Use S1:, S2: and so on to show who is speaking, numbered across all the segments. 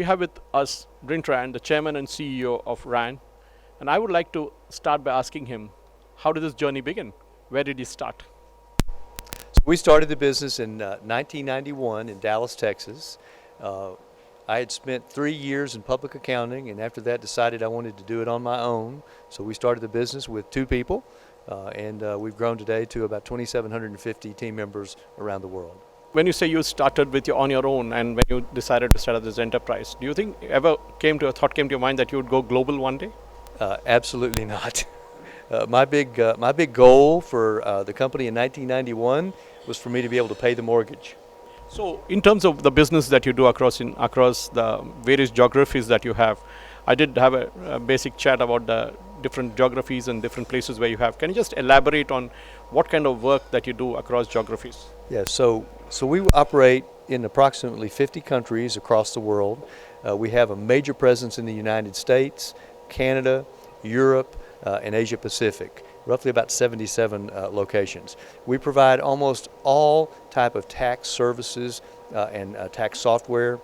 S1: We have with us Brint, the chairman and CEO of RAN, and I would like to start by asking him, how did this journey begin? Where did he start?
S2: So we started the business in 1991 in Dallas, Texas. I had spent 3 years in public accounting, and after that decided I wanted to do it on my own. So we started the business with 2 people, and we've grown today to about 2,750 team members around the world.
S1: When you say you started on your own and when you decided to start up this enterprise, do you think ever a thought came to your mind that you would go global one day?
S2: Absolutely not. My big goal for the company in 1991 was for me to be able to pay the mortgage.
S1: So in terms of the business that you do across the various geographies that you have, I did have a basic chat about the different geographies and different places where you have. Can you just elaborate on what kind of work that you do across geographies?
S2: Yeah, so we operate in approximately 50 countries across the world. We have a major presence in the United States, Canada, Europe, and Asia Pacific, roughly about 77 locations. We provide almost all type of tax services and tax software.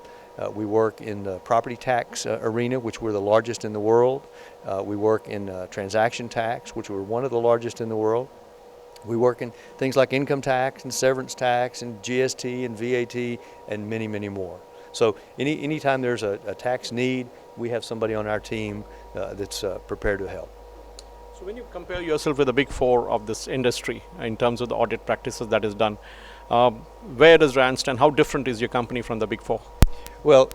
S2: We work in the property tax arena, which we're the largest in the world. We work in transaction tax, which we're one of the largest in the world. We work in things like income tax and severance tax and GST and VAT and many, many more. So anytime there's a tax need, we have somebody on our team that's prepared to help.
S1: So when you compare yourself with the big 4 of this industry in terms of the audit practices that is done, where does RAN stand? How different is your company from the big 4?
S2: Well,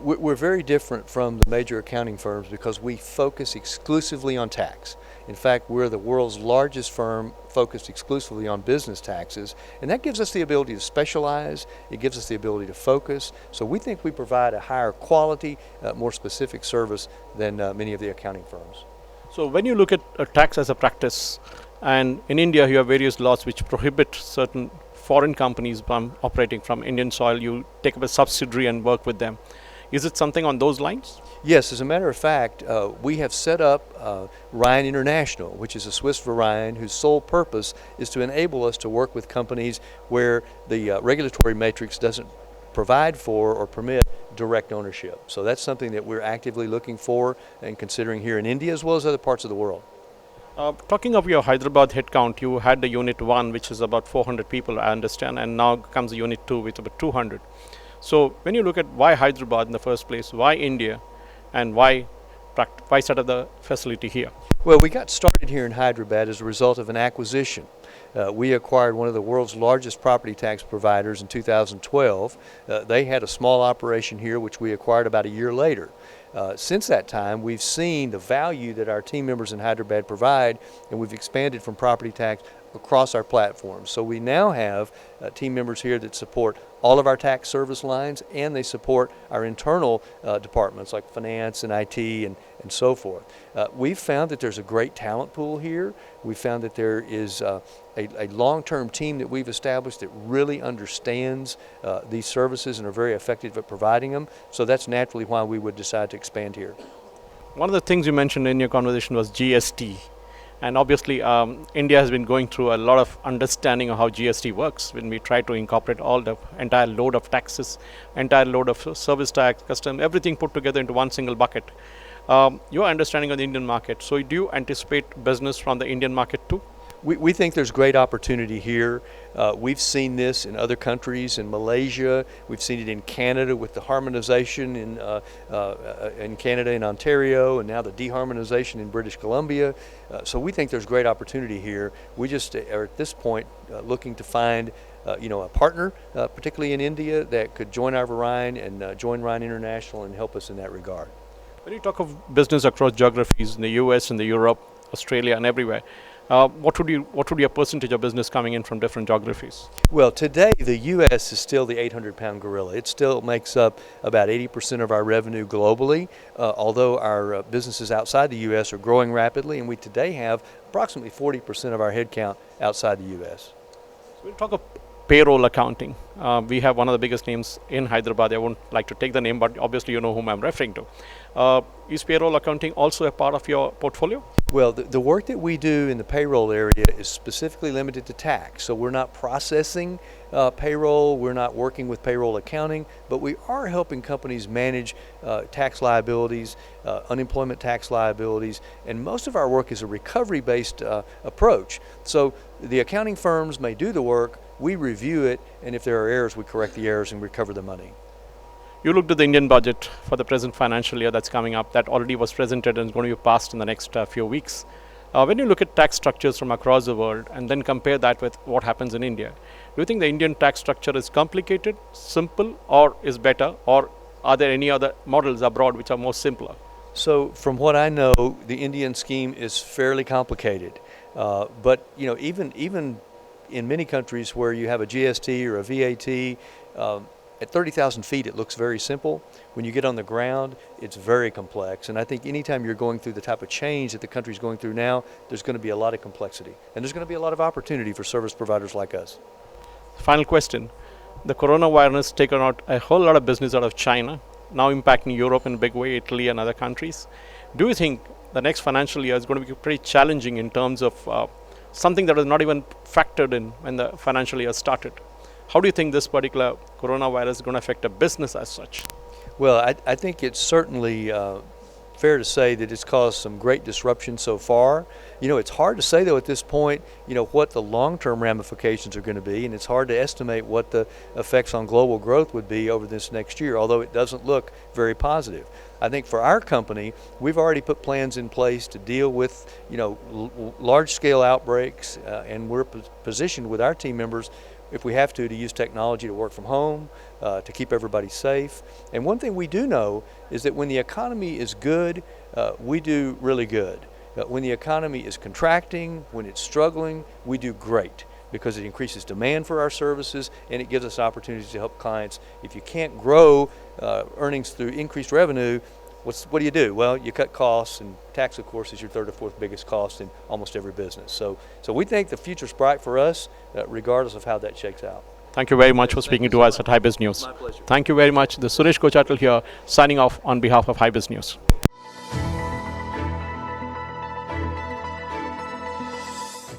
S2: we're very different from the major accounting firms because we focus exclusively on tax. In fact, we're the world's largest firm focused exclusively on business taxes, and that gives us the ability to specialize, it gives us the ability to focus, so we think we provide a higher quality, more specific service than many of the accounting firms.
S1: So when you look at tax as a practice, and in India you have various laws which prohibit certain foreign companies from operating from Indian soil, you take up a subsidiary and work with them. Is it something on those lines?
S2: Yes, as a matter of fact, we have set up RAN International, which is a Swiss Verein whose sole purpose is to enable us to work with companies where the regulatory matrix doesn't provide for or permit direct ownership. So that's something that we're actively looking for and considering here in India as well as other parts of the world.
S1: Talking of your Hyderabad headcount, you had the Unit 1, which is about 400 people, I understand, and now comes the Unit 2, with about 200. So when you look at why Hyderabad in the first place, why India, and why set up the facility here?
S2: Well, we got started here in Hyderabad as a result of an acquisition. We acquired one of the world's largest property tax providers in 2012. They had a small operation here, which we acquired about a year later. Since that time, we've seen the value that our team members in Hyderabad provide, and we've expanded from property tax across our platforms. So we now have team members here that support all of our tax service lines, and they support our internal departments like finance and IT and so forth. We've found that there's a great talent pool here. We've found that there is a long-term team that we've established that really understands these services and are very effective at providing them. So that's naturally why we would decide to expand here.
S1: One of the things you mentioned in your conversation was GST. And obviously, India has been going through a lot of understanding of how GST works when we try to incorporate all the entire load of taxes, entire load of service tax, custom, everything put together into one single bucket. Your understanding of the Indian market, so do you anticipate business from the Indian market too?
S2: We think there's great opportunity here. We've seen this in other countries, in Malaysia. We've seen it in Canada with the harmonization in Canada and Ontario, and now the deharmonization in British Columbia. So we think there's great opportunity here. We just are at this point looking to find a partner, particularly in India, that could join our Verein and join RAN International and help us in that regard.
S1: When you talk of business across geographies in the US and the Europe, Australia and everywhere, what would be a percentage of business coming in from different geographies?
S2: Well, today the U.S. is still the 800-pound gorilla. It still makes up about 80% of our revenue globally, although our businesses outside the U.S. are growing rapidly, and we today have approximately 40% of our headcount outside the U.S.
S1: So we'll talk of payroll accounting. We have one of the biggest names in Hyderabad. I won't like to take the name, but obviously you know whom I'm referring to. Is payroll accounting also a part of your portfolio?
S2: Well, the work that we do in the payroll area is specifically limited to tax. So we're not processing payroll, we're not working with payroll accounting, but we are helping companies manage tax liabilities, unemployment tax liabilities, and most of our work is a recovery-based approach. So the accounting firms may do the work, we review it, and if there are errors, we correct the errors and recover the money.
S1: You looked at the Indian budget for the present financial year that's coming up, that already was presented and is going to be passed in the next few weeks. When you look at tax structures from across the world and then compare that with what happens in India, do you think the Indian tax structure is complicated, simple, or is better, or are there any other models abroad which are more simpler?
S2: So from what I know, the Indian scheme is fairly complicated. But you know, even in many countries where you have a GST or a VAT, at 30,000 feet, it looks very simple. When you get on the ground, it's very complex. And I think anytime you're going through the type of change that the country's going through now, there's going to be a lot of complexity. And there's going to be a lot of opportunity for service providers like us.
S1: Final question. The coronavirus has taken out a whole lot of business out of China, now impacting Europe in a big way, Italy and other countries. Do you think the next financial year is going to be pretty challenging in terms of something that was not even factored in when the financial year started? How do you think this particular coronavirus is going to affect a business as such?
S2: Well, I think it's certainly fair to say that it's caused some great disruption so far. You know, it's hard to say though at this point, you know, what the long-term ramifications are going to be, and it's hard to estimate what the effects on global growth would be over this next year, although it doesn't look very positive. I think for our company, we've already put plans in place to deal with, you know, large-scale outbreaks, and we're positioned with our team members, if we have to use technology to work from home, to keep everybody safe. And one thing we do know is that when the economy is good, we do really good. When the economy is contracting, when it's struggling, we do great, because it increases demand for our services and it gives us opportunities to help clients. If you can't grow earnings through increased revenue, what do you do? Well, you cut costs, and tax, of course, is your third or fourth biggest cost in almost every business. So we think the future's bright for us, regardless of how that shakes out.
S1: Thank you very much for speaking to us at Hybiz News.
S2: My pleasure.
S1: Thank you very much. This is Suresh Kochatal here, signing off on behalf of Hybiz News.